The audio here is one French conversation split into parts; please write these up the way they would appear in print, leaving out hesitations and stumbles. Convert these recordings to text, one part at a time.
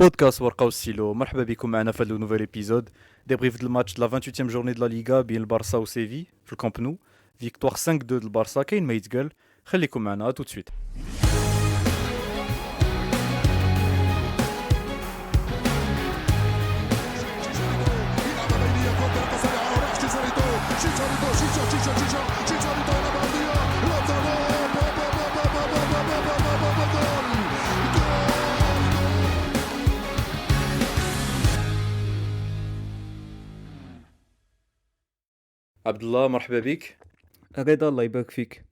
بودكاست ورقة وستيلو. مرحبا بكم معنا في هذا نوفيل ايبيزود ديبريف د الماتش د لا 28 جورني د لا ليغا بين البارسا وسيفي في الكامب نو. فيكتوار 5-2 د البارسا. كاين ما يتقال. خليكم معنا تو سويت. عبد الله مرحبا بك، رضا الله يبارك فيك.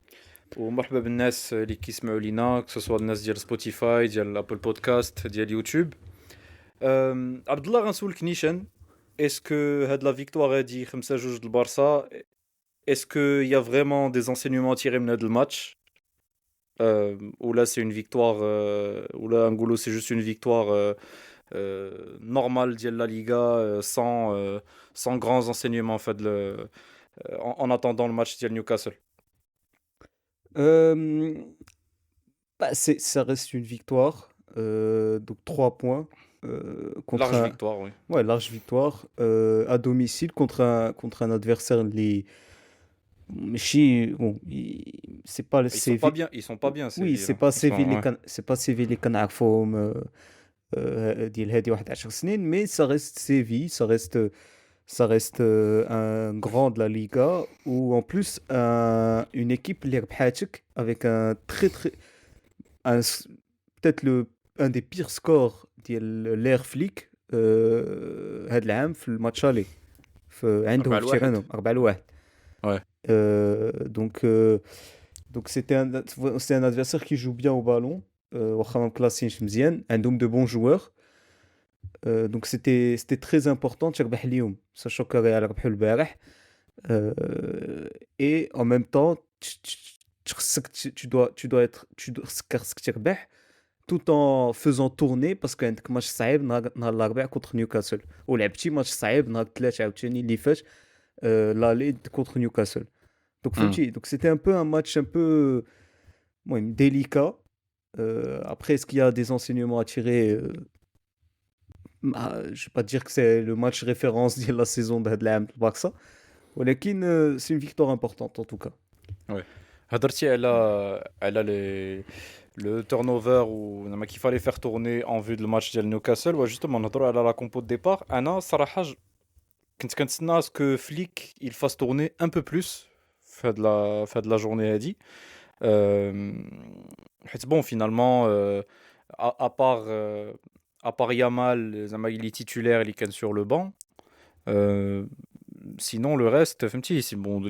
ومرحبا بالناس اللي كيسمعوا لينا كسوسوا الناس ديال سبوتيفاي ديال ابل بودكاست ديال يوتيوب. عبد الله غنسولك نيشان، اسكو هاد لا فيكتوار هادي 5-2 د البارسا، اسكو يا فريمون دي انسينيومون تيري من هاد الماتش، ولا سي اون فيكتوار، ولا نقولوا سي جوست اون فيكتوار normal ديال لا ليغا sans grands enseignements fait en attendant le match ديال نيوكاسل. Euh, ça reste une victoire, donc 3 points contre Large un, victoire, oui. ouais, large victoire à domicile contre un adversaire bon, c'est pas le Ils sont pas bien, ils sont pas bien. oui, c'est pas Séville c'est pas Séville اللي كنعرفوهم ديال هذه 11 سنين, mais ça reste Séville, ça reste un grand de la Liga, ou en plus une équipe اللي ربحاتك avec un très très peut-être un des pires scores ديال l'Air Flick هاد العام في الماتش اللي عندهم في تيرانو 4-1. Ouais. Donc c'est un adversaire qui joue bien au ballon, واخا ما مكلاسينش مزيان, عندهم de bons joueurs. Donc c'était très important تربح اليوم, sachant que Real ربحوا البارح, et en même temps tu dois خصك تربح tout en faisant tourner, parce que عندك ماتش صعيب نهار الاربعاء contre نيوكاسل, ولعبتي ماتش صعيب نهار الثلاث عاوتاني اللي فات l'allée contre Newcastle. Donc فهمتي, donc c'était un peu un match un peu délicat. Après, est-ce qu'il y a des enseignements à tirer? Je vais pas dire que c'est le match référence de la saison de l'AM du Barça, mais c'est une victoire importante en tout cas. Ouais. هضرتي على le turnover ou qu'il fallait faire tourner en vue du match ديال نيوكاسل, وجوستومون نهضروا على la compo de départ. انا صراحه كنت كنتسنى اسكو فليك il fasse tourner un peu plus في هاد لا journée هادي, حيت bon finalement à part Yamal زعما il est titulaire, il est sur le banc. Sinon le reste فهمتي c'est bon,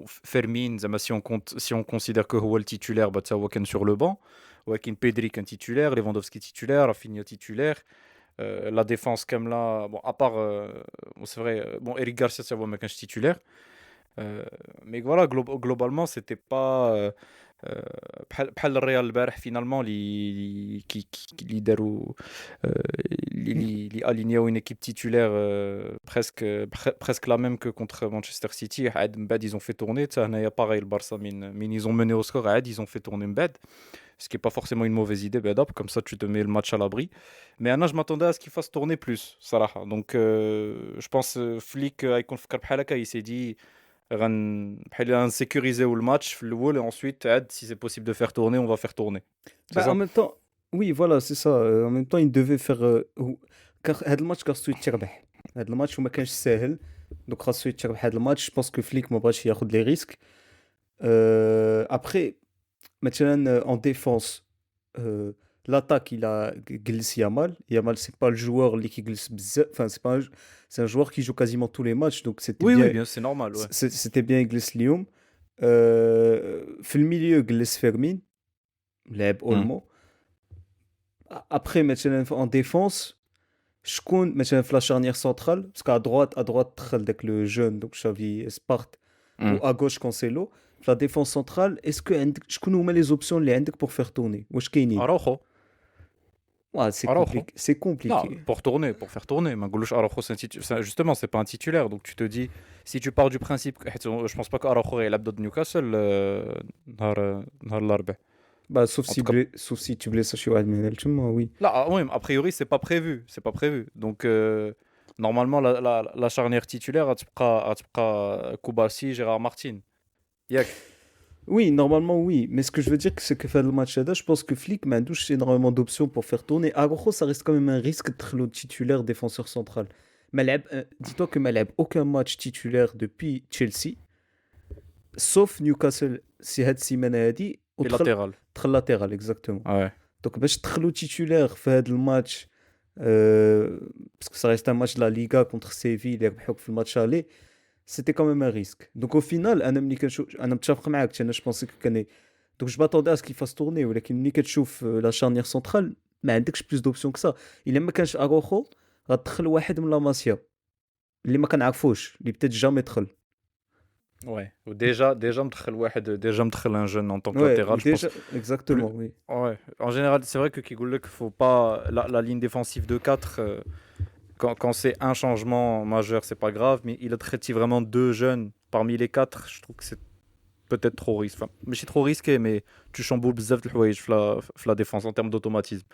Fermin زعما si on considère que هو التيتولير bah هو كان sur le banc, ولكن بيدري كان titulaire, Lewandowski titulaire, Rafinha titulaire. La défense comme là, bon à part bon, c'est vrai, bon Eric Garcia ça va, mais quand je titulaire, mais voilà, globalement c'était pas بحال الريال البارح finalement اللي داروا اللي alignaو une équipe titulaire presque la même que contre Manchester City. عاد من بعد ils ont fait tourner. حتى هنايا pareil البارسا من ils ont mené au score, عاد ils ont fait tourner من بعد, ce qui est pas forcément une mauvaise idée, comme ça tu te mets le match à l'abri. Mais Anna, je m'attendais à ce qu'il fasse tourner plus, صراحة. Donc je pense Flick يكون فكر بحال هكا, il s'est dit بحال sécuriser le match في الاول, et ensuite عاد si c'est possible de faire tourner on va faire tourner. En même temps, oui voilà, c'est ça. En même temps il devait faire هذا الماتش خاصو يتربح, هذا الماتش وما كانش ساهل, donc خاصو يتربح هذا الماتش. je pense que Flick ما بغاش ياخذ لي ريسك. Après مثلا en défense, l'attaque il a جلس Yamal, c'est pas le joueur اللي كيجلس بزاف, enfin c'est un joueur qui joue quasiment tous les matchs, donc c'était Oui, bien, oui, bien, c'est normal, ouais. c'était bien يجلس اليوم. في الميليو جلس فيرمين, لعب اولمو. Après مثلا en défense شكون مثلا في لا شارنيير سونترال, باسكو à droite دخل داك لو جون donc Xavi Espart, ou à gauche Cancelo. في لا ديفونس سونترال اسكو عندك شكون هما لي زوبسيون اللي عندك pour faire tourner, واش كاينين؟ Araujo. C'est compliqué. Non, pour faire tourner. Magoulouche Araujo, justement, c'est pas un titulaire. Donc tu te dis, si tu pars du principe, je pense pas qu'Araujo est l'abdo de Newcastle, نهار الأربعاء. Bah, En tout cas, sauf si tu blesses شي واحد من تما oui. là, oui, a priori, c'est pas prévu. C'est pas prévu. Donc, normalement, la charnière titulaire, غتبقى Koubassi, Gérard Martin. Yak. Oui, normalement oui, mais ce que je veux dire c'est que faire le match là, je pense que Flick m'a douché énormément d'options pour faire tourner. Araujo, ça reste quand même un risque d'être le titulaire défenseur central. Dis-toi que Malab aucun match titulaire depuis Chelsea, sauf Newcastle, si had Simon hadi, ou Et latéral. latéral exactement. Ouais. Donc باش تخلو titulaire في هذا الماتش euh, parce que ça reste un match de la Liga contre Séville اللي ربحوك في الماتش aller, c'était quand même un risque. Donc au final انا ملي كنشوف انا متفق معاك انا je pensais que كان donc je m'attendais à ce qu'il fasse tourner ولكن ملي كتشوف la charnière centrale ما عندكش plus d'options que ça. الا ما كانش اروخو غتدخل واحد من لاماسيا اللي ما كنعرفوش اللي peut-être jamais دخل. Ouais. Ou déjà مدخل un jeune en tant que Ouais, latéral, je pense. déjà exactement, oui. Ouais. En général, c'est vrai que Kigoulle, qu'il faut pas la ligne défensive de 4 quand c'est un changement majeur, c'est pas grave, mais il a traité vraiment deux jeunes parmi les quatre, je trouve que c'est peut-être trop risqué. Enfin, mais c'est trop risqué, mais tu chamboules bzaf de l'houaïj la défense en termes d'automatisme.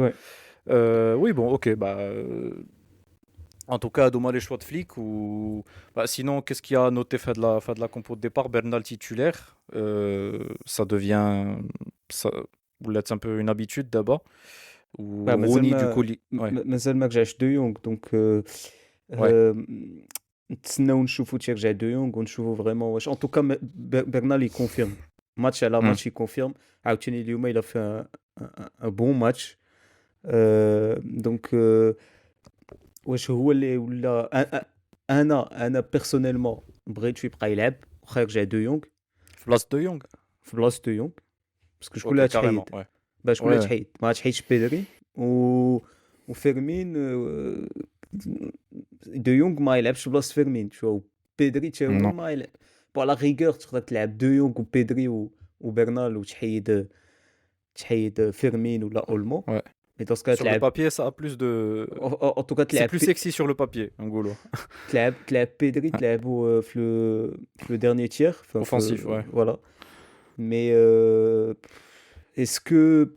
Ouais. Oui, bon, ok, bah. En tout cas, dommage les choix de Flick ou bah, sinon qu'est-ce qu'il y a à noter fait de la compo de départ Bernal titulaire ça devient ça vous l'êtes un peu une habitude d'abord ou Bah, Rooney du coup ouais مازال ما رجعش دو يونغ دونك ouais نتسناو نشوفوا تيرجع دو يونغ ونشوفوا فريمون واش ان توكا برنال يكونفيرم ماتش على Hmm. ماتش يكونفيرم عاوتاني اليوم الى في ان بون ماتش دونك واش هو اللي ولا انا بيرسونيلمون بغيت يبقى يلعب واخا يرجع دو يونغ place de Jong في بلاصه دو يونغ باسكو شكون ok اللي carrément تحيد ouais شكون اللي ouais تحيد ما تحيدش بيدري وفيرمين دو يونغ ما يلعبش في بلاصه فيرمين شو بيدري حتى هو non ما يلعب بو على ريغور تقدر تلعب دو يونغ وبيدري وبرنال تحيد فيرمين ولا اولمو ouais مي دون سكا sur le تلعب papier ça a plus de ان توكا c'est plus sexy sur le papier Angulo تلعب بيدري تلعبو في لو ديرني تير offensif ouais فوالا مي est-ce que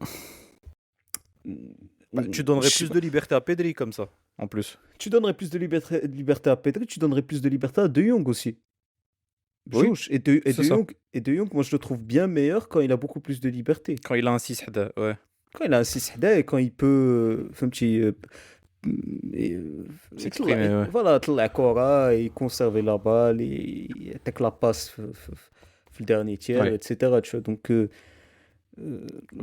bah, tu donnerais je sais plus pas. de liberté à Pedri comme ça en plus Tu donnerais plus de liberté à Pedri, tu donnerais plus de liberté à De Jong aussi. oui Jouche. c'est ça De Jong, moi je le trouve bien meilleur quand il a beaucoup plus de liberté. quand il a un 6 حدا ouais Quand il a un 6 et quand il peut un petit s'exprimer ouais voilà, طلع كرة, il conserver la balle, il attaque la passe في le dernier tiers, ouais etc. Tu vois, donc mais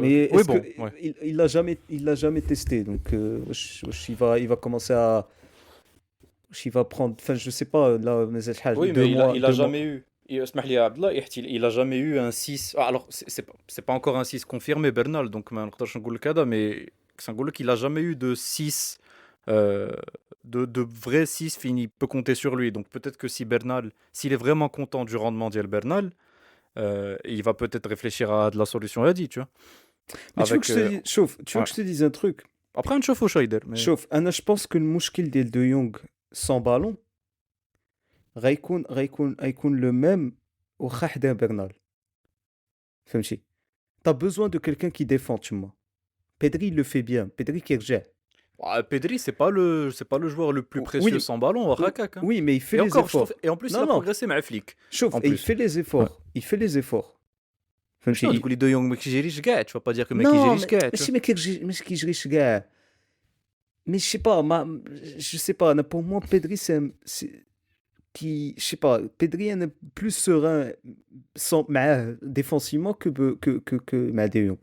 oui est-ce que bon ouais il l'a jamais testé donc il va commencer à il va prendre enfin je sais pas là mais Oui, deux mais mois il a deux mois jamais eu. اسمح لي يا عبد الله il a jamais eu un 6. Ah, alors c'est pas encore un 6 confirmé Bernal donc ما نقدرش نقول لك هذا mais نقول لك il a jamais eu de 6 de vrai 6 fini peut compter sur lui donc peut-être que si Bernal s'il est vraiment content du rendement d'El Bernal il va peut-être réfléchir à de la solution Hadi tu vois mais tu veux que avec je te dise chauffe tu veux ouais que je te dise un truc après on chauffe au Scheider mais chauffe je pense que le مشكل ديال De Jong sans ballon غيكون le même واخا حدا برنال فهمتي t'as besoin de quelqu'un qui défend تما Pedri il le fait bien Pedri qui رجع Ah, Pedri c'est pas le joueur le plus précieux oui sans ballon au Rakak hein. oui mais il fait Et les encore je efforts trouve et en plus il non a non progressé مع Flick chauffe en et il plus fait les ouais. efforts شنو فهمتي تقولي دو يونغ ما كيجريش كاع tu vas pas dire que ما non كيجريش كاع tu ماشي vois. ماشي كيجريش كاع mais je sais pas je sais pas pour moi Pedri qui je sais pas Pedri est plus serein sans معاه défensivement que مع De Jong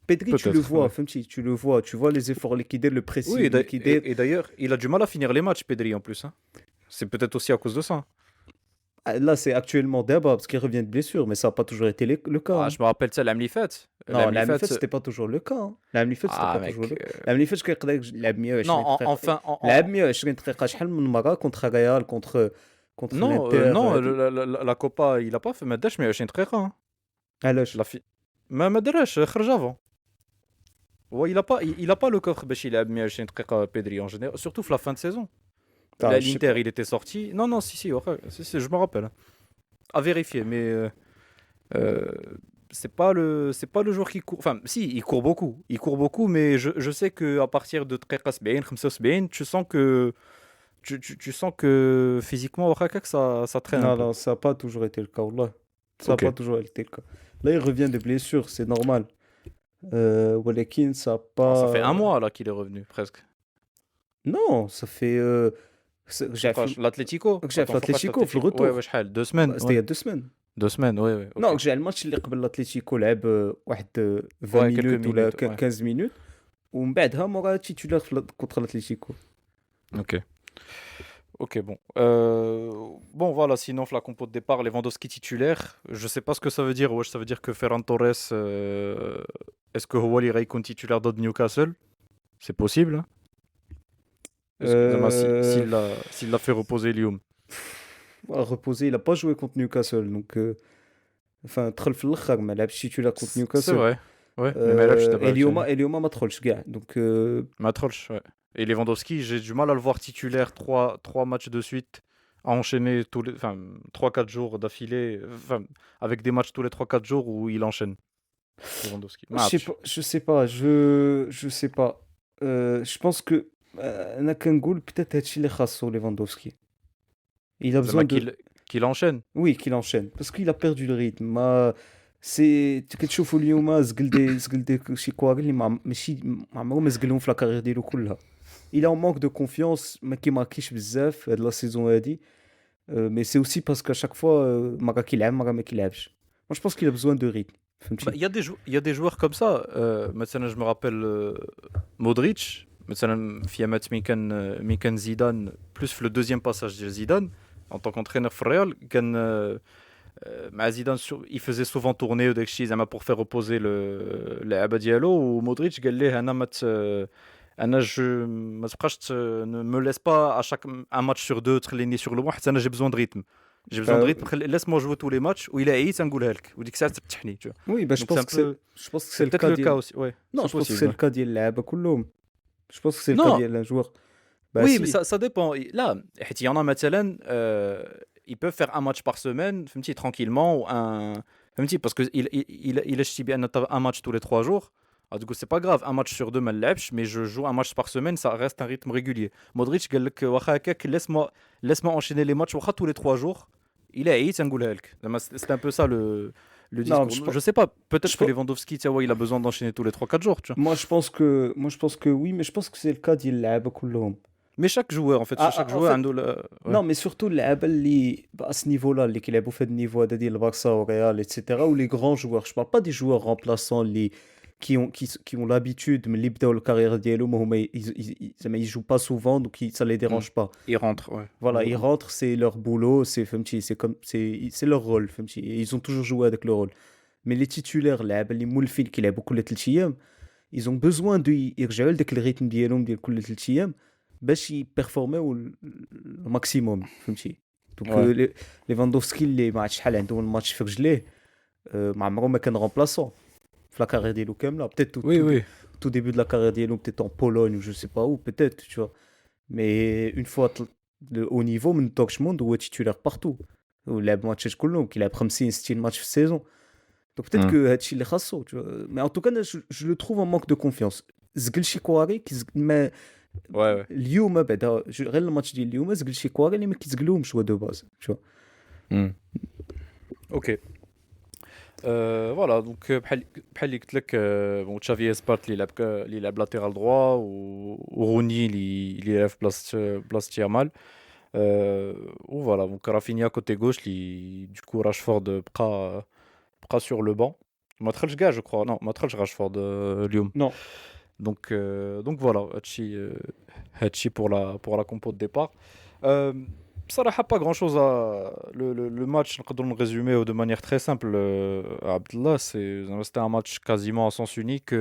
Pedri tu le Peut-être vois ouais. فهمتي tu vois les efforts اللي كيدير le pressing Oui اللي كيدير et d'ailleurs il a du mal à finir les matchs Pedri en plus hein. C'est peut-être aussi à cause de ça là c'est actuellement d'abord parce qu'il revient de blessure mais ça n'a pas toujours été le cas ah hein. je me rappelle ça l'année اللي فات Non, l'année اللي l'année فات faite, c'était pas toujours le cas. Hein. L'année faite, c'était ah pas toujours mec le cas. L'année faite, كيقدر يلعب non 120 دقيقة. enfin لعب 120 دقيقة شحال من مرة contre Real, contre non l'Inter non هادي. la Copa il a pas fait ما داش 120 دقيقة hein. علاش؟ la fi ما داش خرج avant ouais il a pas le coffre باش يلعب 120 دقيقة Pedri en général surtout la fin de saison là je sais l'Inter pas. il était sorti non si ouais, si je me rappelle à vérifier mais c'est pas le joueur qui court. Enfin, si, il court beaucoup, mais je sais que à partir de 73 75 tu sens que physiquement au Hakak, ça traîne un Non, peu. non, ça n'a pas toujours été le cas, wallah. Ça n'a Ok. pas toujours été le cas. Là, il revient de blessure, c'est normal. Walakin, ça n'a Ah, ça fait pas. un mois là qu'il est revenu, presque. Non, ça fait. J'ai fait Foucache, l'Atlético. Attends, Foucache, l'Atlético, في l'Atlético. Ouais, ouais, الرetour. شحال 2 semaines. C'était il Ouais. y a 2 semaines. 2 semaines, ouais, ouais, Non, ok. j'ai le match اللي قبل l'Atlético لعب واحد 20 Ouais, quelques minutes ولا minutes, ouais. 15 minutes ومن بعدها مورا titulaire contre l'Atlético. Ok. Ok, bon. Bon, voilà, sinon, la compo de départ, Lewandowski titulaire. Je sais pas ce que ça veut dire. Ouais, ça veut dire que Ferran Torres, est-ce que Howali Raikkonen titulaire de Newcastle? C'est possible, hein. Est-ce que Zama, Euh, s'il l'a fait reposer Lyoum. reposé, il a pas joué contre Newcastle donc enfin دخل في الاخر ما لعبش titulaire contre C'est Newcastle. vrai. Ouais, mais ما لعبش دابا عاوتاني. اليوم ما دخلش كاع donc ما دخلش, ouais. Et Lewandowski, j'ai du mal à le voir titulaire trois matchs de suite, à enchaîner enfin, 3-4 jours d'affilée, enfin, avec des matchs tous les 3-4 jours où il enchaîne. Lewandowski. Match. je sais pas. Je pense que انا كنقول peut-être هادشي اللي خاصو ليفاندوفسكي. Il a Zama besoin de qu'il enchaîne. oui qu'il enchaîne parce qu'il a perdu le rythme ما سي كتشوفوا اليوم زقل دي شي كواغ اللي ماشي ما عمرو ما زقلهم في لاكارير ديالو كلها. Il est en manque de confiance ما كيماركيش بزاف هاد لا سيزون هادي. Mais c'est aussi parce qu'à chaque fois مرة كيلعب مرة ما كيلعبش. Moi je pense qu'il a besoin de rythme Bah, فهمتي. il y a des joueurs comme ça. Maintenant, je me rappelle Modric. Maintenant, Fiamat Mikan Zidane, plus le deuxième passage de Zidane, en tant qu'entraîneur for Real, مع Zidane, il faisait souvent tourner وداك الشيء زعما pour faire reposer اللعابه ديالو ومودريتش قال ليه انا انا ما تبقاش ne me laisse pas à chaque un match sur deux تخليني sur le banc حتى انا j'ai besoin de rythme. J'ai besoin de Euh, rythme, laisse-moi jouer tous les matchs où il a عييت نقولها لك وديك الساعه تفتحني, tu vois. oui bah Donc c'est un peu je pense que c'est c'est le peut-être cas le cas ديال aussi, ouais, non c'est je pense que possible, c'est le ouais. cas ديال اللعابة كلهم. Je pense que c'est le cas Non, ديال un joueur. Bah oui, mais si. ça dépend. Là, il y en a مثلا, ils peuvent faire un match par semaine, فهمتي, tranquillement, ou فهمتي, parce que il اشتي بان un match tous les 3 jours. Ah, du coup, c'est pas grave, un match sur deux, ما نلعبش, mais je joue un match par semaine, ça reste un rythme régulier. Modric قال لك واخا هكاك, laisse-moi enchaîner les matchs واخا tous les 3 jours. Il a عييت نقولها لك. زعما c'est un peu ça le Non, discours. Je sais pas, peut-être je que pense- Lewandowski, tu vois, il a besoin d'enchaîner tous les 3-4 jours, tu vois. moi je pense que oui mais je pense que c'est le cas ديال اللعابة كلهم. Mais chaque joueur, en fait, chaque En joueur fait, عنده ouais. non mais surtout اللعابة اللي à ce niveau-là اللي كيلعبوا في هذا النيفو هذا ديال البارسا والريال etc ou les grands joueurs. Je parle pas des joueurs remplaçants اللي qui ont l'habitude من اللي بداو الكارير ديالهم هما زعما ils jouent pas souvent donc ça les dérange pas. Il rentre, ouais. Voilà, ils rentrent, c'est leur boulot, c'est comme c'est leur rôle فهمتي. Et ils ont toujours joué avec le rôle. Mais les titulaires اللعابة اللي مولفين كيلعبوا كل 3 ايام ils ont besoin de يرجعوا لداك الريتم ديالهم ديال كل 3 ايام باش يبرفورميو الماكسيموم فهمتي. دونك Ouais. ليفاندوفسكي اللي ما عرفتش شحال عنده الماتش في رجليه ما عمره ما كان رومبلاسون في لا كارير ديالو كامله peut-être Oui, oui. tout début de la carrière ديالو peut-être en Pologne ou je sais pas où peut-être tu vois. Mais une fois le haut niveau من دورتموند هو titulaire partout ولعب ماتشات كلهم كيلعب 50 60 ماتش في السيزون. Donc peut-être que هادشي اللي خاصو tu vois. Mais en tout cas je le trouve en manque de confiance. زقل شي كواري ما Ouais, ouais. اليوم بعدا غير الماتش ديال اليوم زقل شي كواري اللي ما كيتزقلوهمش هو دو باز tu vois. Ok. Voilà, donc بحال اللي قلت لك, bon, Xavi Espat اللي يلعب latéral droit وRooney اللي يلعب في بلاصة يامال. Voilà, donc Rafinha côté gauche, du coup Rashford بقى sur le banc. ما دخلش كاع, je crois. Non, ما دخلش Rashford اليوم. Non. Donc voilà, هادشي pour la compo de départ. بصراحة pas grand chose le match نقدروا نريزوميه de manière très simple, Abdallah, c'était un match quasiment à sens unique.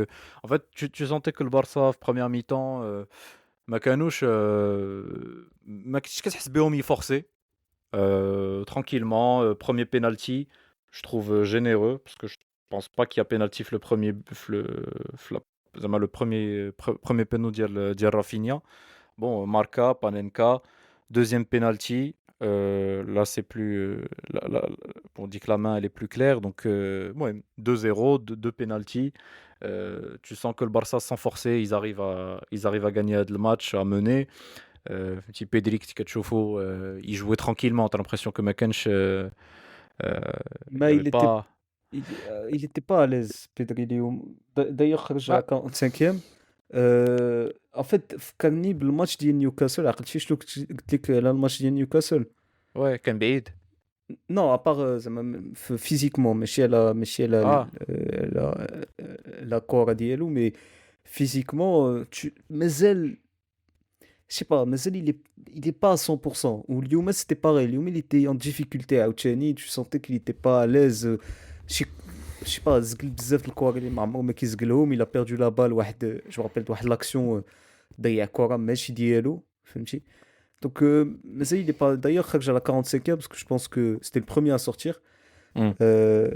En fait, tu sentais que le Barça في première mi-temps ما كانوش ما كنتش كتحس بهم يفورسي tranquillement. Premier penalty, je trouve généreux parce que je pense pas qu'il y a penalty le premier زعما le premier penalty ديال Rafinha. Bon, Marca, Panenka, deuxième penalty. Là, c'est plus. On dit que la main, elle est plus claire. Donc, ouais, 2-0, deux pénaltys. Tu sens que le Barça, sans forcer, ils arrivent à gagner le match, à mener. Petit Pedri, il jouait tranquillement. T'as l'impression que McKench, il n'y Mais avait pas. il était pas à l'aise Pedri اليوم. D'ailleurs خرج Ah, على 45e. En fait فكرني بالماتش ديال نيوكاسل. عقلت شنو قلت لك على الماتش ديال نيوكاسل. ouais, كان بعيد. Non, à part زعما physiquement ماشي على Ah, la كورة ديالو mais physiquement مازال je sais pas مازال il est pas à 100%. واليوم c'était pareil. اليوم il était en difficulté عاوتاني. Tu sentais qu'il était pas à l'aise. شي je sais pas زقل بزاف د الكوار اللي ما عمره ما كيزقلهم. Il a perdu la balle واحد je me rappelle واحد l'action. ضيع كرة ماشي ديالو فهمتي. Donc مازال il est pas d'ailleurs خرج على 45e parce que je pense que c'était le premier à sortir. hmm. Euh,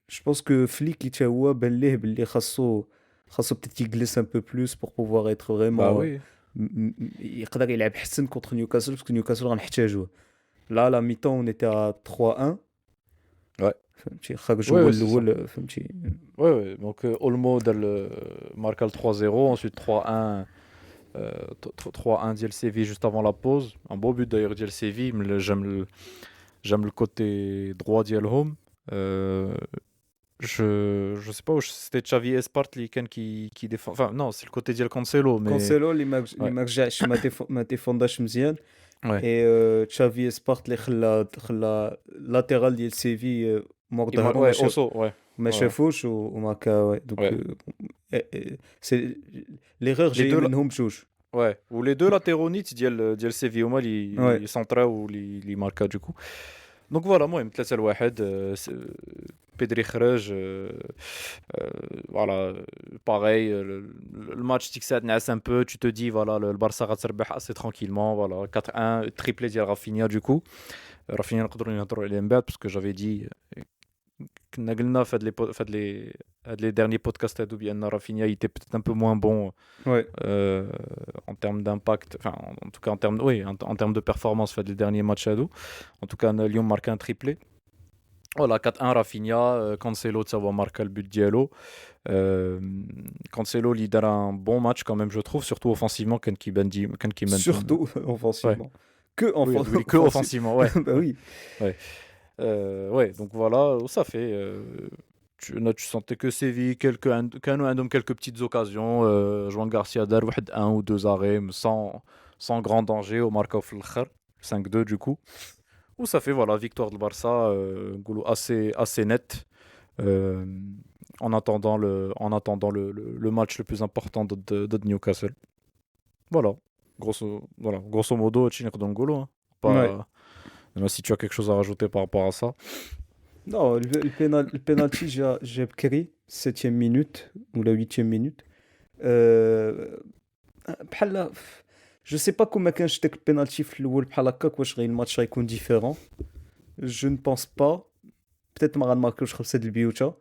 je pense que Flick حتى هو بان ليه باللي خاصو peut-être يجلس un peu plus pour pouvoir être Bah vraiment oui. يقدر يلعب حسن contre Newcastle parce que Newcastle غنحتاجوه. Là à la mi-temps on était à 3-1 Ouais. فهمتي. خرج Ouais, هو ouais, c'est ça. الاول فهمتي. Ouais, ouais. Donc, Olmo marque le 3-0. Ensuite, 3-1. 3-1 ديال Séville juste avant la pause. Un beau but d'ailleurs ديال Séville. J'aime le côté droit ديالهم. Je sais pas où c'était Xavi Espart qui défend. Enfin, non, c'est le côté ديال Cancelo, mais كونسيلو اللي ouais. ما رجعش ما ديفونداش مزيان. Ouais. اي تشافي اسبارت اللي خلى لاتيرال ديال سيفي مور ظهرو Ouais, Osso, ouais. ما Ouais. شافوش وماركا. دونك Ouais. سي ليغور Les جاي deux, منهم بجوج. ouais. Ou les deux latéraux nits ديال Séville هما Ouais. اللي سنطراو اللي ماركا du coup. Donc voilà, المهم 3-1. Pedri خرج. Voilà, pareil, le match تيكسات نعس un peu, tu te dis voilà le Barça غتربح assez tranquillement, voilà 4-1 triplé ديال Rafinha du coup. Rafinha نقدروا نهضروا عليه من بعد parce que j'avais dit كنا قلنا في هاد les derniers podcasts هادو بأن Rafinha il était peut-être un peu moins bon Ouais. en termes d'impact, enfin en tout cas en termes oui, en termes de performance في هاد les derniers matchs هادو. En tout cas Lyon marque un triplé. Voilà 4-1 Rafinha, Cancelo ça va marquer le but ديالو. Cancelo il a un bon match quand même je trouve, surtout offensivement كان كيبان Surtout ouais. offensivement. Que Oui, que offensivement. offensivement, ouais. Bah oui. Ouais. Ouais, donc voilà, ça fait. Tu sentais que Séville, كانوا عندهم quelques petites occasions. Juan Garcia دار واحد un ou deux arrêts mais sans grand danger au marqué في الآخر 5-2 du coup. Où ça fait voilà victoire de Barça نقولوا assez net. euh, en attendant le match le plus important de Newcastle. Grosso modo هادشي اللي نقدروا نقولوا, hein. Ouais. Pas. Si tu as quelque chose à rajouter par rapport à ça. Non, le penalty j'ai بكري 7e minute ou la 8e minute. بحال je sais pas comment كانش داك البينالتي في الاول بحال هكاك. واش غير الماتش غيكون ديفيرون. Je ne pense pas. Peut-être ما غنماركوش 5 د البيوتا.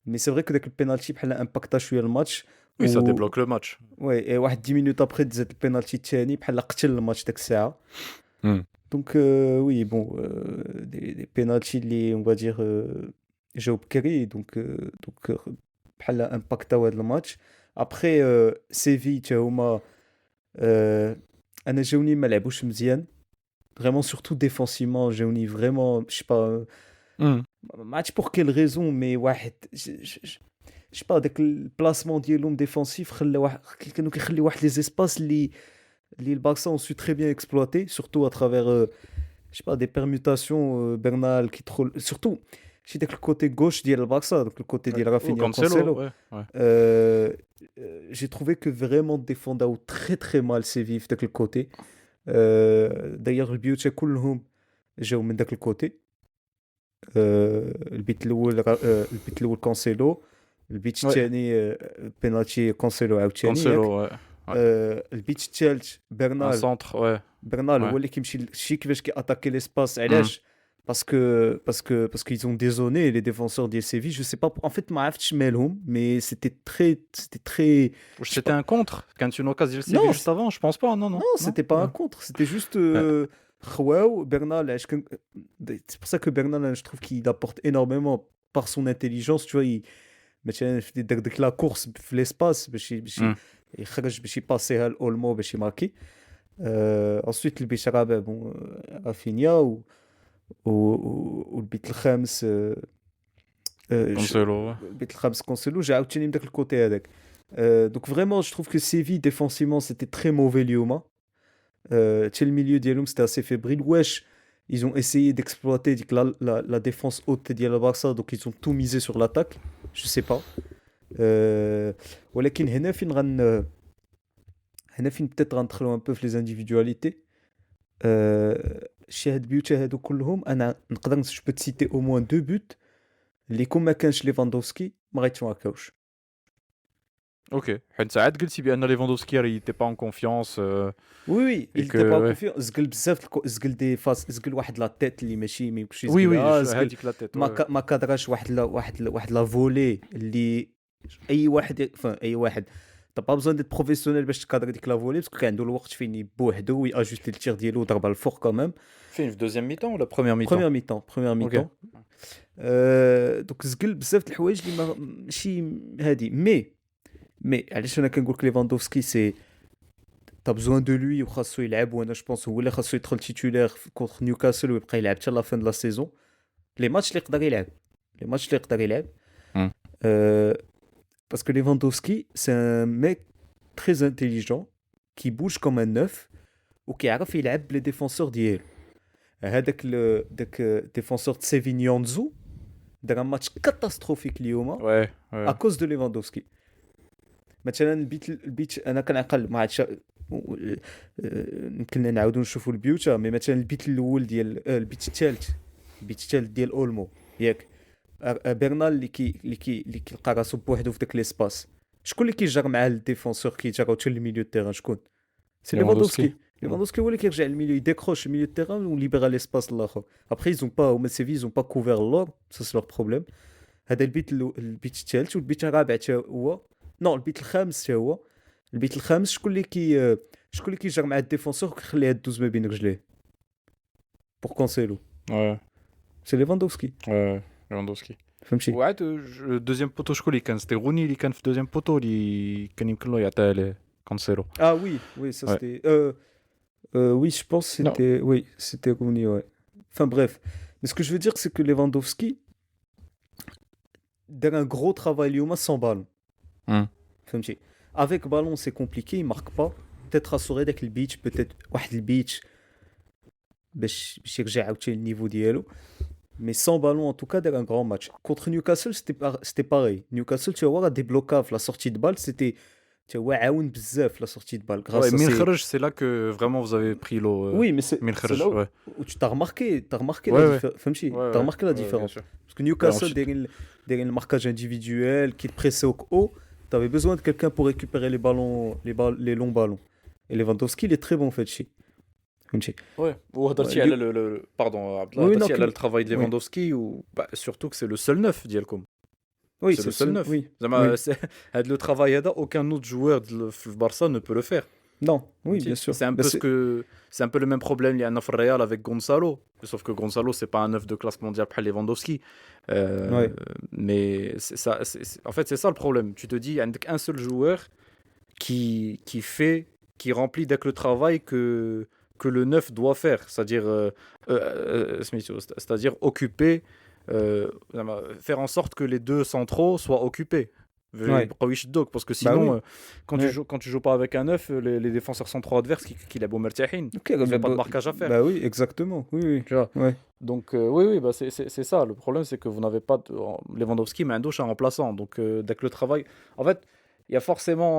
Mais c'est vrai que داك البينالتي بحال امباكتا شويه الماتش. Oui, ça débloque le match. وي واحد 10 minutes après تزاد البينالتي الثاني بحال قتل الماتش داك الساعه. Hmm. Donc oui, bon, des pénaltys اللي on va dire جاو بكري. donc بحال امباكتاو هذا الماتش. après سيفي حتى هما انا جاوني ما لعبوش مزيان vraiment surtout défensivement. جاوني vraiment je sais pas Hmm. ما عرفتش pour quelle raison mais واحد je sais pas داك البلاسمون ديالهم ديفونسيف خلى واحد كانوا كيخليو واحد لي زيسباس اللي le Barça ont su très bien exploiter, surtout à travers, je sais pas, des permutations. Bernal qui troll, surtout, j'ai dit que le côté gauche d'El Barça, donc le côté Ouais. d'El Rafinha, Cancelo, Cancelo. ouais. J'ai trouvé que vraiment défendait très très mal Séville de le côté. D'ailleurs, le but c'est كلهم جاو من ذاك الكوتي. البيت الأول كانسيلو. البيت Ouais. الثاني بينالتي كانسيلو عاوتاني ياك. Cancelo, ouais. البيت الثالث Un برنال. centre, ouais. برنال Ouais. هو اللي كيمشي شي كيفاش كياتاكي ليسباس. علاش؟ parce qu'ils ont dézonné les défenseurs de Séville. Je sais pas en fait ما عرفتش مالهم mais c'était très je sais C'était pas. un contre quand une occasion Non, juste avant, je pense pas. Non, non. non, c'était pas un contre, c'était juste Ouais. خواو Bernal, c'est pour ça que Bernal, je trouve qu'il apporte énormément par son intelligence, tu vois. مثلا داك لا كورس في ليسباس باش مم. يخرج باش يباسيها لاولمو باش يماركي. انسويت البيت الرابع بون رافينيا والبيت الخامس كونسيلو البيت الخامس كونسيلو جا عاوتاني من داك الكوتي هذاك. دونك فريمون جو تروف كو سيفي ديفونسيفمون سيتي تري موفي اليوم. حتى الميليو ديالهم سيتي اسي فيبريل. واش ils ont essayé d'exploiter la défense haute ديال البارسا donc ils ont tout misé sur l'attaque, je sais pas. ولكن هنا فين peut-être غندخلوا un peu في les individualités. شي هاد بيوتا هادو كلهم انا نقدر جو بو تسيتي au moins 2 buts اللي كون ما كانش ليفاندوفسكي ما غيتماركاوش. اوكي حيت ساعات قلتي بان ليفاندوفسكي راه يتي با ان كونفيونس. وي il et que était pas ouais. confiant. زقل بزاف زقل دي فاس زقل واحد لا تيت اللي ماشي ما يمكنش وي يزقلها. وي زقل هذيك لا تيت ما كادراش واحد لا فولي اللي اي واحد اي واحد طا با بزون ديت بروفيسيونيل باش تكادر ديك لا فولي باسكو كان عنده الوقت فين بوحدو وياجوستي التير ديالو وضربها الفوق كمان. فين في دوزيام ميتون ولا بروميير بروميير ميتون؟ ميتون دوك زقل بزاف د الحوايج اللي ماشي هادي. مي علاش انا كنقول لك ليفاندوفسكي سي تا بزوان دو لوي وخاصو يلعب. وانا جو بونس هو اللي خاصو يدخل تيتولير كونتر نيوكاسل ويبقى يلعب حتى لا فين د لا سيزون. لي ماتش اللي يقدر يلعب parce que Lewandowski c'est un mec très intelligent qui bouge comme un neuf وكيعرف يلعب لي ديفونسور ديالو. هذاك داك ديفونسور تسيفينيونزو دار ان ماتش كاتاستروفيك اليوم ouais à cause de Lewandowski. مثلا البيت انا كنعقل ما عادش يمكن نعاودو نشوفوا البيوتا. مي مثلا البيت الاول ديال البيت الثالث ديال اولمو ياك برنال اللي كيلقى راسو بوحدو في داك ليسباس. شكون اللي كيجر معاه الديفونسور كيجراو حتى الميليو تيران؟ شكون؟ سي ليفاندوفسكي هو اللي كيرجع للميليو يديكروش الميليو تيران وليبيرا ليسباس للاخر. ابري ils ont pas هما سيفي ils ont pas couvert l'or ça c'est leur problème. هذا البيت الثالث والبيت الرابع حتى هو نو البيت الخامس حتى هو. البيت الخامس شكون اللي كيجر مع الديفونسور وكيخليها دوز ما بين رجليه بور كونسيلو؟ ouais سي ليفاندوفسكي. ليفاندوفسكي. فهمتي؟ وعاد دوزيام بوتو شكون اللي كان؟ سيتي غوني اللي كان في دوزيام بوتو اللي كان يمكن له يعطيها ليه كونسيلو. Oui, ça c'était. Oui, je pense que c'était. Oui, c'était Rooney, ouais. Enfin bref. Mais ce que je veux dire, c'est que Lewandowski, dans un gros travail اليوم sans ballon. فهمتي؟ Avec ballon, c'est compliqué, il marque pas. Peut-être assurer داك البيتش, peut-être واحد البيتش باش يرجع عاوتاني النيفو ديالو. Mais sans ballon, en tout cas, dans un grand match. Contre Newcastle, c'était pareil. Newcastle, tu vois, des blocages, la sortie de balle, c'était. Tu vois, عاون بزاف la sortie de balle. Grâce à من خرج, c'est là que vraiment vous avez pris l'eau. Oui, mais c'est là où tu t'as remarqué la différence. فهمتي؟ t'as remarqué la différence. Parce que Newcastle, derrière le marquage individuel, qui te pressait au haut, t'avais besoin de quelqu'un pour récupérer les ballons, les longs ballons. Et Lewandowski, il est très bon fait شي. فهمتي؟ Ouais. وهضرتي على pardon Abdallah, هضرتي على le travail de Lewandowski ou surtout que c'est le seul neuf ديالكم. Oui, c'est le seul neuf. Oui. Le travail là, aucun autre joueur de Barça ne peut le faire. Non, oui, bien sûr. C'est un peu le même problème il y a un neuf Real avec Gonzalo, sauf que Gonzalo c'est pas un neuf de classe mondiale pour Lewandowski. Mais en fait c'est ça le problème. Tu te dis il y a un seul joueur qui remplit dès que le travail que le neuf doit faire, c'est-à-dire occuper, faire en sorte que les deux centraux soient occupés. Parce que sinon, quand tu joues pas avec un neuf, les défenseurs centraux adverses qui la bombertiahin, ils n'ont pas de marquage à faire. Bah oui, exactement. Oui. Tu vois. Donc oui, bah c'est ça. Le problème c'est que vous n'avez pas Lewandowski, mais un douche en remplaçant. Donc dès que le travail, en fait, il y a forcément,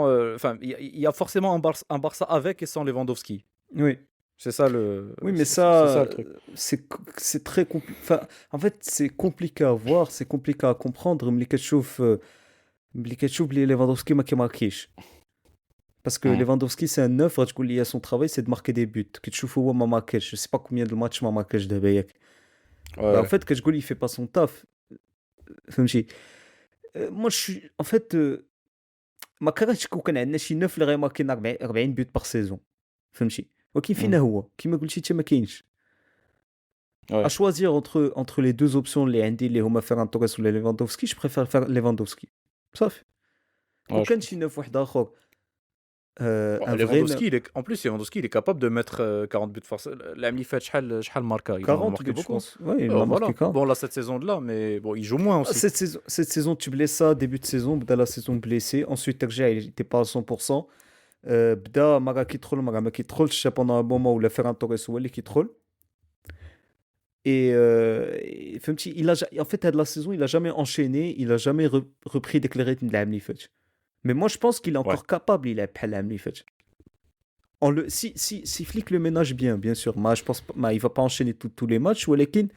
il y a forcément un Barça avec et sans Lewandowski. Oui. C'est ça le. Oui, mais ça le truc. C'est très compliqué. Enfin, en fait, c'est compliqué à voir, c'est compliqué à comprendre. Mais ملي كتشوف لي ليفاندوفسكي ما كيماركيش. Parce que Lewandowski c'est un neuf, تقول لي son travail c'est de marquer des buts. كتشوف هو ما ماركاش. Je sais pas combien de matchs ما ماركاش دابا ياك. En fait كتقول il fait pas son taf. فهمتي؟ moi je suis en fait ما كرهتش كون كان عندنا شي neuf اللي غيماركي 40 بوت باغ سيزون. فهمتي؟ ولكن فينا هو كيما قلتي انت ما كاينش. À Ouais, choisir entre les deux options, les Andy, les Homa Ferran Torres ou les Lewandowski, je préfère faire Lewandowski. صافي. ouais, je وكان شي pense. neuf واحد اخر Bon, un vrai Lewandowski, en plus, Lewandowski, il est capable de mettre 40 buts force. L'AM fait شحال marqué, il en a 40 marqué buts, je beaucoup. pense. Ouais, il en a marqué Voilà. 40. Bon, là, cette saison-là, mais bon, il joue moins Ah, aussi. cette saison, tu blesses ça, début de saison, بدا la saison blessé. Ensuite, Terja, il n'était pas à 100%. بدا مرة كيدخل مرة ما كيدخلش pendant un moment où Ferran Torres هو اللي كيدخل. فهمتي en fait هاد la saison il a jamais enchaîné, il a jamais repris ديك الريتم د العام اللي فات. Mais moi je pense qu'il est Ouais. encore capable يلعب بحال العام اللي فات. Si Flick le ménage bien sûr. Je pense il va pas enchaîner tous les matchs ولكن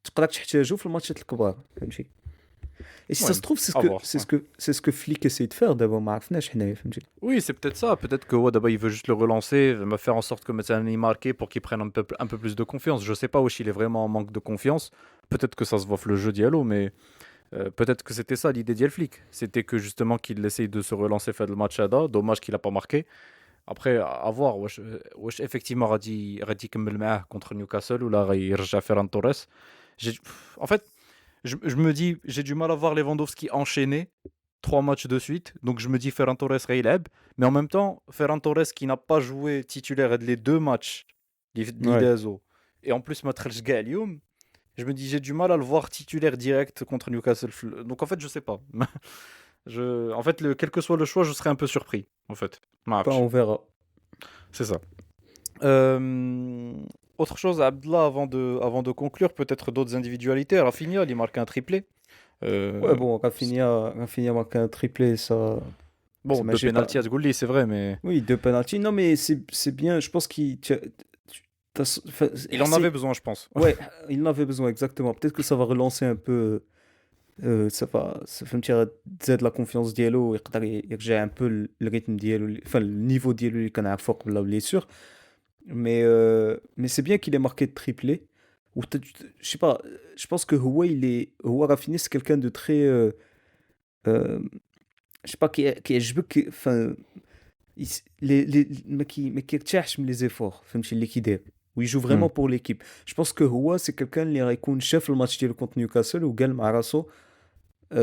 تقدر تحتاجه في الماتشات الكبار فهمتي. Et si ça Ouais, se trouve c'est ce à que voir. c'est Ouais. ce que c'est ce que Flick essaie de faire d'abord ما عرفناش حنايا فهمتي. Oui, c'est peut-être ça. Peut-être que ouais, d'abord, il veut juste le relancer, me faire en sorte que Metzane est marqué pour qu'il prenne un peu plus de confiance. Je sais pas où il est vraiment en manque de confiance. Peut-être que ça se voit le jeu Diallo, mais peut-être que c'était ça l'idée d'Yelflick. C'était que justement qu'il essaye de se relancer, faire le match à da. Dommage qu'il a pas marqué. Après, à voir. Effectivement, Radi كمل معاه contre Newcastle ou là, il رجع Ferran Torres. En fait, je me dis, j'ai du mal à voir Lewandowski enchaîner 3 matchs de suite. Donc je me dis Ferran Torres Reileb. Mais en même temps, Ferran Torres qui n'a pas joué titulaire les 2 matchs, Ouais. l'Idezo, et en plus Matrelj Galioum, je me dis j'ai du mal à le voir titulaire direct contre Newcastle. Donc en fait, je sais pas. En fait, quel que soit le choix, je serais un peu surpris. En fait, Pas match. on verra. C'est ça. Euh, Autre chose, Abdallah, avant de conclure, peut-être d'autres individualités. Rafinha, il marque un triplé. Ouais, Euh, bon, Rafinha marque un triplé, ça bon, m'a deux j'ai pas. pénaltys à Zgouli, c'est vrai, mais Oui, deux penalties. Non, mais c'est bien. Je pense qu'il. Enfin, il en avait besoin, je pense. ouais, il en avait besoin exactement. Peut-être que ça va relancer un peu. Ça fait me tirer تزاد la confiance ديالو ويقدر يرجع un peu le rythme ديالو enfin le niveau ديالو اللي كان عارفه قبل la blessure. Mais c'est bien qu'il ait marqué de triplé. Ou je sais pas, je pense que هو Rafinha c'est quelqu'un de très euh, je sais pas qui يعجبك enfin ما كيرتاحش من les efforts فهمتي اللي كيدير ويجو Hmm. vraiment pour l'équipe. Je pense que هو c'est quelqu'un اللي غيكون شاف الماتش ديالو contre Newcastle وقال مع راسو euh,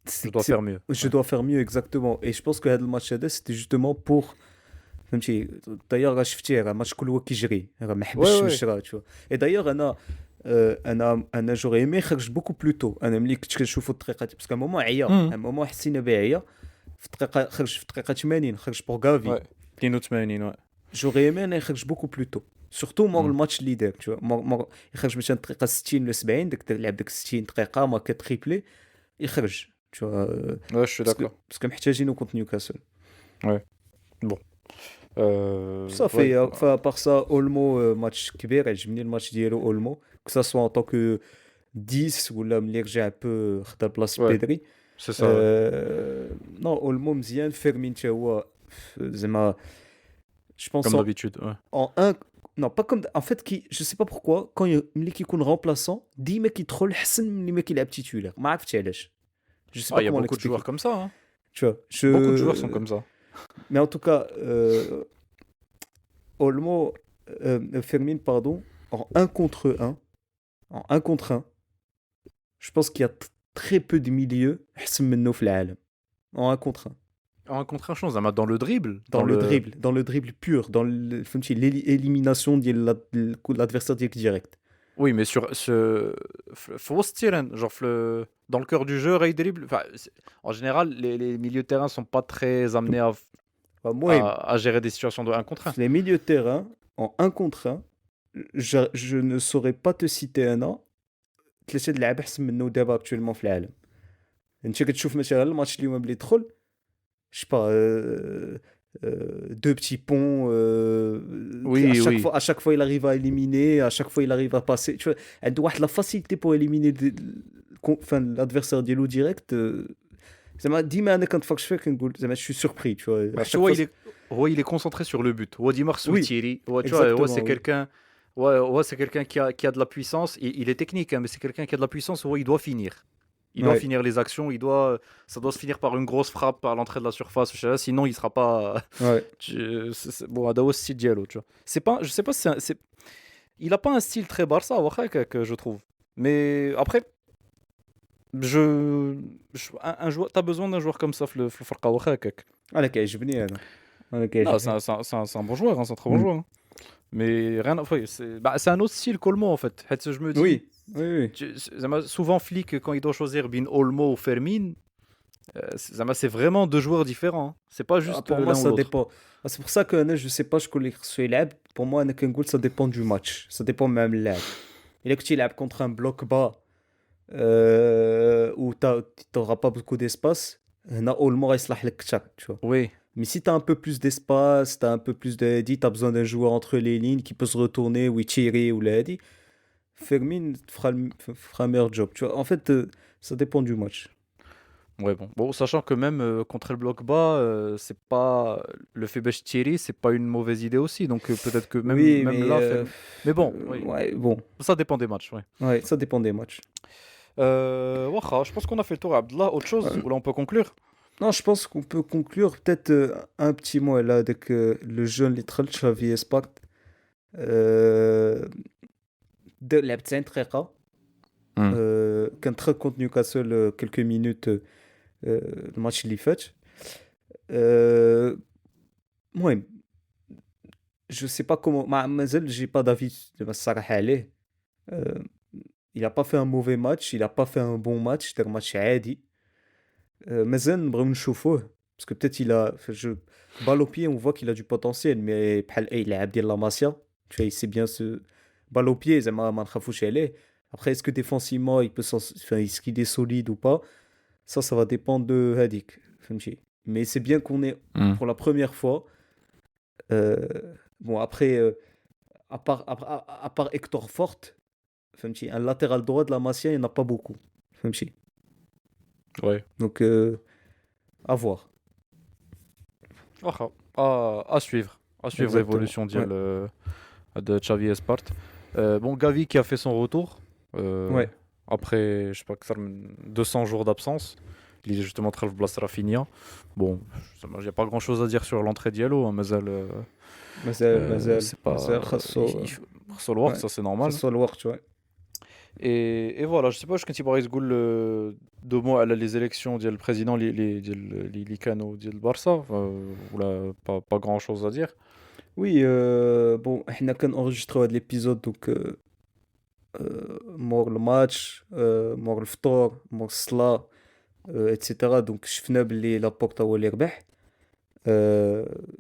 Je dois faire mieux. je Ouais. dois faire mieux exactement. Et je pense que هذا الماتش هذا c'était justement pour فهمتي. دايوغ راه شفتيه راه الماتش كله هو كيجري راه ما Ouais, حبسش من ouais. الشرا تشوف. اي دايوغ انا جوري ايمي خرج بوكو بلوتو. انا ملي كنت كنشوفو الدقيقه باسكو مومون عيا Hmm. مومون حسينا به عيا في الدقيقه خرج في الدقيقه 80 خرج بور غافي. Ouais. Pino Tchouaméni, ouais. جوري ايمي انا يخرج بوكو بلوتو سورتو مور Hmm. الماتش اللي دار تشوف يخرج مثلا الدقيقه 60 ولا 70 لعب ديك 60 دقيقه ماركا تريبلي يخرج تشوف. Ouais, je suis d'accord. باسكو محتاجينو كونت نيوكاسل. Ouais. Bon. Ouais. صافي فبار سا اولمو ماتش كبير عجبني الماتش ديالو اولمو كو سوا ان طونك 10 ولا ملي رجع بو خدا بلاصه Ouais. بيدري. C'est ça, ouais. نو اولمو مزيان. فيرمين تا هو زعما جو بونس Comme d'habitude. Ouais. en un non pas comme en fait qui je sais pas pourquoi quand ملي كيكون remplaçant ديما كيدخل حسن ملي ما كيلعب تيتولير ما عرفتش علاش. Je sais Ah, pas il y a comment beaucoup de joueurs l'expliquer. comme ça. Hein. Tu vois, Beaucoup de joueurs sont comme ça. mais en tout cas Olmo, Fermin, pardon, en un contre un, je pense qu'il y a très peu de milieux أحسن منه في العالم. En un contre un. En contre un chance, dans le dribble. Dans le dribble pur, dans فهمتي l'élimination ديال l'adversaire direct. Oui, mais sur ce. Faut se tirer, genre dans le cœur du jeu, Ray dribble. Enfin, en général, les milieux de terrain sont pas très amenés Enfin, moi, à gérer des situations de 1 contre 1. les milieux de terrain, en un contre un, je ne saurais pas te citer un an ثلاثة د اللعابة أحسن منه دابا actuellement في العالم. انت كتشوف مثلا الماتش اليوم اللي دخل je sais pas, deux petits ponts. Oui, oui. À chaque fois, il arrive à éliminer. À chaque fois, il arrive à passer. Tu vois, elle doit avoir la facilité pour éliminer l'adversaire d'Elo direct. زعما ديما انا كنتفرج فيه كنقول زعما je suis surpris tu vois. Parce que ouais, il est concentré sur le but. Ouais, Dimar Oui, Soutiri. Ouais, tu vois, exactement, c'est oui. quelqu'un. Ouais, c'est quelqu'un qui a de la puissance. Il est technique, hein, mais c'est quelqu'un qui a de la puissance. Ouais, il doit finir. Il doit Ouais. finir les actions. Ça doit se finir par une grosse frappe par l'entrée de la surface. Je sais pas, sinon, il sera pas. Ouais. Bon, Adaos aussi Diallo, tu vois. C'est pas, je sais pas si il a pas un style très Barça, واخا هكاك, je trouve. Mais après, un joueur, t'as besoin d'un joueur comme ça في الفرقة واخا هكاك. انا كيعجبني هذا. انا Non, كيعجبني. c'est un bon joueur, hein, c'est un très bon Mm. joueur, hein. Mais rien, enfin, c'est un autre style qu'Olmo en fait. Je me dis, Oui, oui, oui. souvent Flick quand il doit choisir bin Olmo ou Fermin, c'est vraiment deux joueurs différents, hein. C'est pas juste Pour moi, l'un ou ça l'autre. dépend. C'est pour ça que je sais pas, je connais ce يلعب. Pour moi, انا كنقول ça dépend du match. Ça dépend même اللاعب. إلا كنتي يلعب contre un bloc bas où t'auras pas beaucoup d'espace, هنا Olmo غيصلح لك أكثر, tu vois. Oui, Mais si tu as un peu plus d'espace, tu as un peu plus de heady, tu as besoin d'un joueur entre les lignes qui peut se retourner ou tirer ou l'heady, Fermin fera un meilleur job. Tu vois, en fait, ça dépend du match. ouais, bon, sachant que même contre le bloc bas, c'est pas le fait Thierry, c'est pas une mauvaise idée aussi. Donc peut-être que Oui, même mais là, mais bon, oui, ouais, bon, ça dépend des matchs, ouais. ouais, ça dépend des matchs. Wacha, je pense qu'on a fait le tour. Abdallah, autre chose Euh, où là on peut conclure? non, je pense qu'on peut conclure peut-être un petit mot là avec le jeune littéral Xavi Espark. لعب 90 دقيقة. Hmm. كان très contre Newcastle quelques minutes الماتش اللي فات. المهم je sais pas comment مازال j'ai pas d'avis الصراحة عليه. Euh, il a pas fait un mauvais match, il a pas fait un bon match, c'était un match عادي. مازال نبغيو نشوفوه parce que peut-être il a balle au pied on voit qu'il a du potentiel mais بحال اي لاعب ديال لا ماسيا tu vois il sait bien se balle au pied زعما ما نخافوش عليه. Après est-ce que défensivement il peut enfin est-ce qu'il est solide ou pas, ça va dépendre de هذيك فهمتي. Mais c'est bien qu'on est Hmm. pour la première fois bon après à part Hector Fort فهمتي un latéral droit de la Masia il n'y en a pas beaucoup فهمتي. Ouais. Donc à voir. Wacha. À suivre. À suivre Exactement. l'évolution Ouais. de Xavi Espart. Bon, Gavi qui a fait son retour Ouais. après, je sais pas, 200 jours d'absence. Il est justement très blessé Rafinha. Bon, il n'y a pas grand chose à dire sur l'entrée Diallo, hein, مازال c'est pas. خاصو الوقت, ouais. ça c'est normal. خاصو الوقت ouais. Et voilà, je sais pas, je كنت باغي تقول deux mots على les élections ديال البريزيدون اللي كانوا ديال البارسا, ولا pas grand chose à dire. Oui, bon, احنا كنenregistrوا هذا l'épisode donc مور الماتش مور الفطور مور الصلاة etc. donc شفنا باللي لابورتا هو اللي ربح.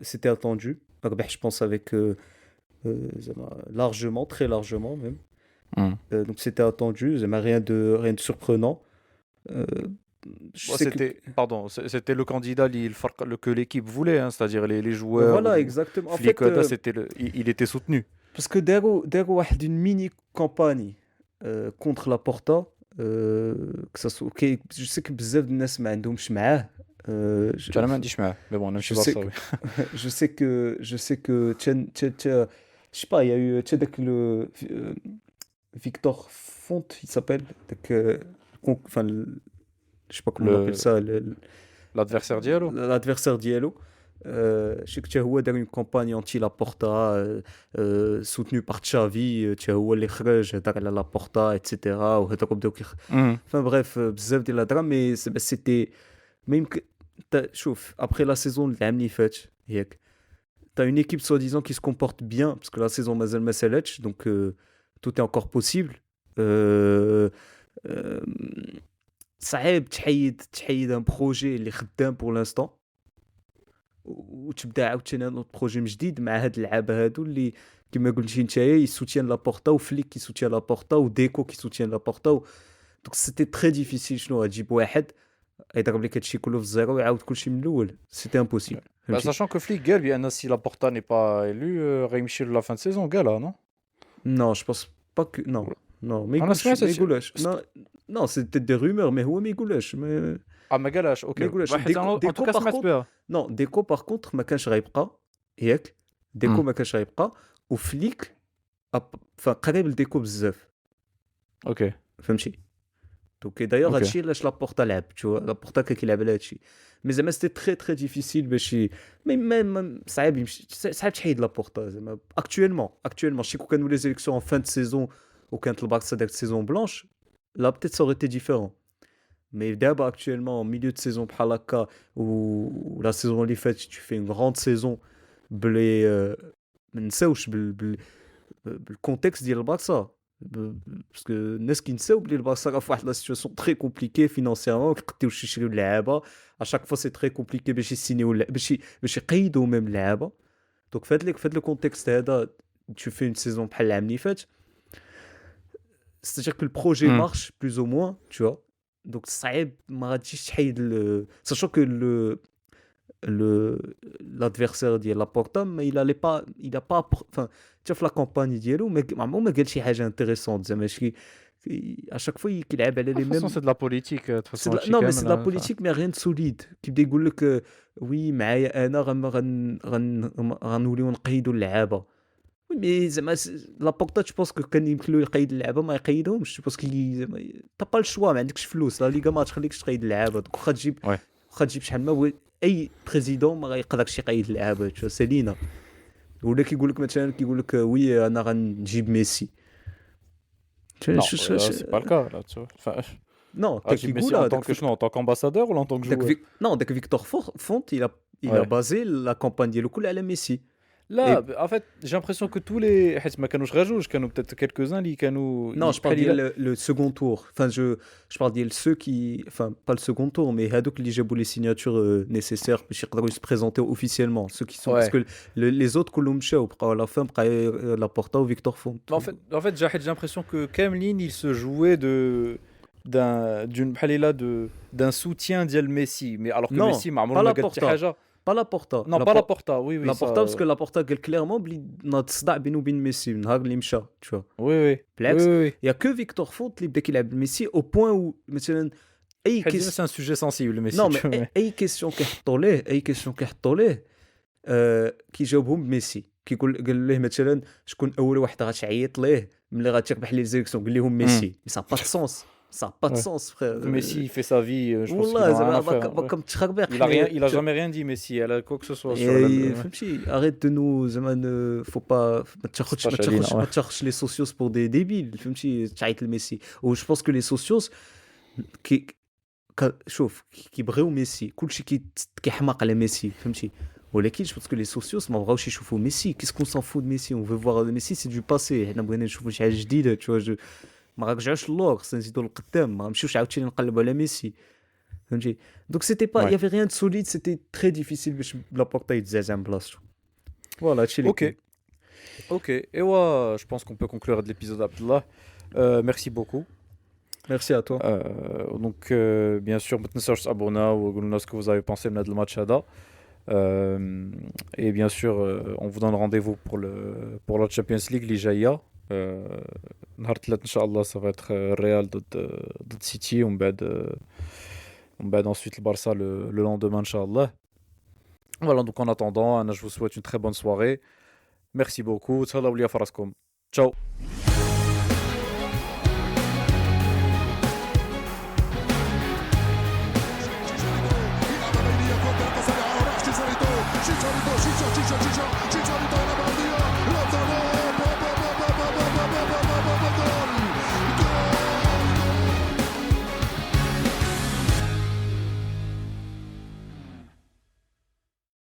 C'était attendu. ربح je pense avec زعما largement, très largement même. Hmm. Donc c'était attendu, زعما rien de surprenant. Je Bon, sais que c'était le candidat que l'équipe voulait, hein, c'est-à-dire les joueurs. voilà ou exactement. En fait Flicotta, il était soutenu. parce que داروا واحد une mini campagne contre la Porta que ça soit OK je sais que بزاف د الناس ما عندهمش معاه انا ما عنديش معاه, mais bon, انا je ماشي sais بارساوي. je sais que je sais pas il y a eu داك le Victor Font il s'appelle داك enfin je sais pas comment on appelle ça L'adversaire ديالو. l'adversaire ديالو. Je sais que حتى هو دار une campagne anti Laporta soutenue par Xavi. حتى هو اللي خرج هضر على Laporta etc. وهضروا بداو enfin bref بزاف ديال الهضره mais c'était même que شوف après la saison العام اللي فات ياك t'as une équipe soi-disant qui se comporte bien parce que la saison مازال ما سالاتش donc tout est encore possible. صعيب تحيد ان بروجي اللي خدام pour l'instant وتبدا عاوتاني ان بروجي جديد مع هاد اللعابه هادو اللي كما قلتي نتايا يسوتيان لابورتا وفليك يسوتيان لابورتا وديكو كيسوتيان لابورتا دونك سيتي تري ديفيسيل شنو غتجيب واحد يضرب لك هادشي كله في الزيرو ويعاود كلشي من الاول سيتي امبوسيبل. Sachant que Flick قال بان si Laporta n'est pas élu, غيمشي la fin de saison قالها, non? Non, je pense pas que non ما انا سمعت يقولش non c'est peut-être des rumeurs mais هو ما يقولش ما ما قالهاش. اوكي, ما يقولش. حيت en tout cas par سمعت contre- بها. non ديكو باغ كونتر ما كانش غيبقى ياك ديكو ما كانش غيبقى وفليك enfin قريب لديكو بزاف اوكي. فهمتي. Donc et d'ailleurs Ok. هادشي علاش لابورتا لعب tu vois لابورتا كان كيلعب على هادشي مي زعما سيتي تري تري ديفيسيل باش صعيب يمشي صعيب تحيد لابورتا زعما اكطويلمون شي كون كانوا لي زيليكسيون ان فان دو سيزون وكانت البارسا داك السيزون بلانش لا بتيت سا اوريتي ديفيرون مي دابا اكطويلمون ميليو دو سيزون بحال هكا و لا سيزون اللي فاتت tu fais une grande saison بلي ما نساوش بالكونتكست ديال البارسا باسكو الناس كينساو بلي البارسا راه في واحد لا سيتواسيون تري كومبليكي فينانسيرمون كيقديوش يشريو اللعابه اشاك فوا سي تري كومبليكي باش يسينيو باش يقيدوا ميم اللعابه دونك في هاد الكونتكست هذا tu fais une saison بحال العام اللي فات c'est-à-dire que le projet marche plus ou moins tu vois donc صعيب ما غاديش تحيد sachant que le l'adversaire ديال لابورتا ما il a pas enfin حتى في لا كامباني ديالو ما قال شي حاجه انتريسونت زعما شي اشاك فوا كيلعب على De لي toute façon, ميم c'est de la politique. De toute façon, non mais Chicken, c'est de la là, enfin, politique mais rien de solide كيبدا يقول لك وي معايا انا غنوليو نقيدوا اللعابه وي مي زعما لابورتا جو بونس كان يمكن له يقيد اللعابه ما يقيدهمش جو بونس زعما تا با الشوا ما عندكش فلوس لا ليغا ما تخليكش تقيد اللعابه دونك ouais. واخا تجيب شحال ما بغيت اي بريزيدون ما غيقدرش يقيد اللعابه سالينا ولا كيقول لك مثلا كيقول لك وي انا غنجيب ميسي Non, c'est pas le cas, là, tu vois. Enfin, Non, ah, j'ai Messi en tant que en tant qu'ambassadeur ou en tant que joueur? Non, dès que Victor Font, il a Ouais. basé la campagne ديالو كلها على ميسي. Là, en fait, j'ai l'impression que tous les حيت ما كانوش غير جوج كانوا peut-être quelques-uns اللي كانوا Non, je parle le second tour. Enfin, je parle de ceux qui, enfin, pas le second tour, mais هادوك اللي جابوا les signatures nécessaires باش يقدروا se présenter officiellement. Ceux qui sont, Ouais. parce que les autres كلهم مشاو بقاو à la fin بقى Laporta ou Victor Font. En fait, j'ai l'impression que Kemlin, il se jouait d'un soutien d'El Messi, mais alors que Non, Messi m'a pas Laporta. Pas Laporta. Non, pas Laporta, oui, oui. Laporta ça, parce que Laporta قال clairement بلي ناض صداع بينه وبين ميسي من نهار اللي مشى tu vois. Oui, oui. بالعكس Oui, oui. il y a que Victor Font اللي بدا كيلعب ميسي au point où مثلا اي C'est un sujet sensible, Messi. non mais اي كيسيون كيحطوا ليه كيجاوبهم بميسي قال ليه مثلا شكون اول واحد غتعيط ليه ملي غتربح لي زيليكسيون قال لهم ميسي سا با دو سونس ça n'a pas de sens frère Messi il fait sa vie je pense comme تخربيق il a jamais rien dit Messi elle a quoi que ce soit sur فهمتي arrête de nous زعما faut pas ما تاخذش les socios pour des débiles فهمتي تعيط لميسي و je pense que les socios شوف كيبغيو ميسي كلشي كيحماق على ميسي فهمتي ولكن جو بونس كو لي سوسيوس ما بغاوش يشوفوا ميسي كيسكون سان فو ميسي اون فو فوار ميسي سي دو باسي حنا بغينا نشوفوا شي حاجه جديده تو ما غنرجعوش للور خصنا نزيدوا للقدام ما نمشيوش عاوتاني نقلبوا على ميسي فهمتي دونك سيتي با يافي ريان دو سوليد سيتي تري ديفيسيل باش لابورتا يتزعزع من بلاصتو فوالا هادشي اللي Ok, et ouais, je pense qu'on peut conclure de l'épisode Abdallah. Merci beaucoup. Merci à toi. Donc, bien sûr, maintenant, ça, abonnez ou ce que vous avez pensé de le match Ada. Et bien sûr, on vous donne rendez-vous pour la Champions League, l'Ijaïa. Inch'Allah, ça va être Real de City. On bat ensuite le Barça le lendemain, Inch'Allah. Voilà, donc en attendant, je vous souhaite une très bonne soirée. Merci beaucoup. Ciao.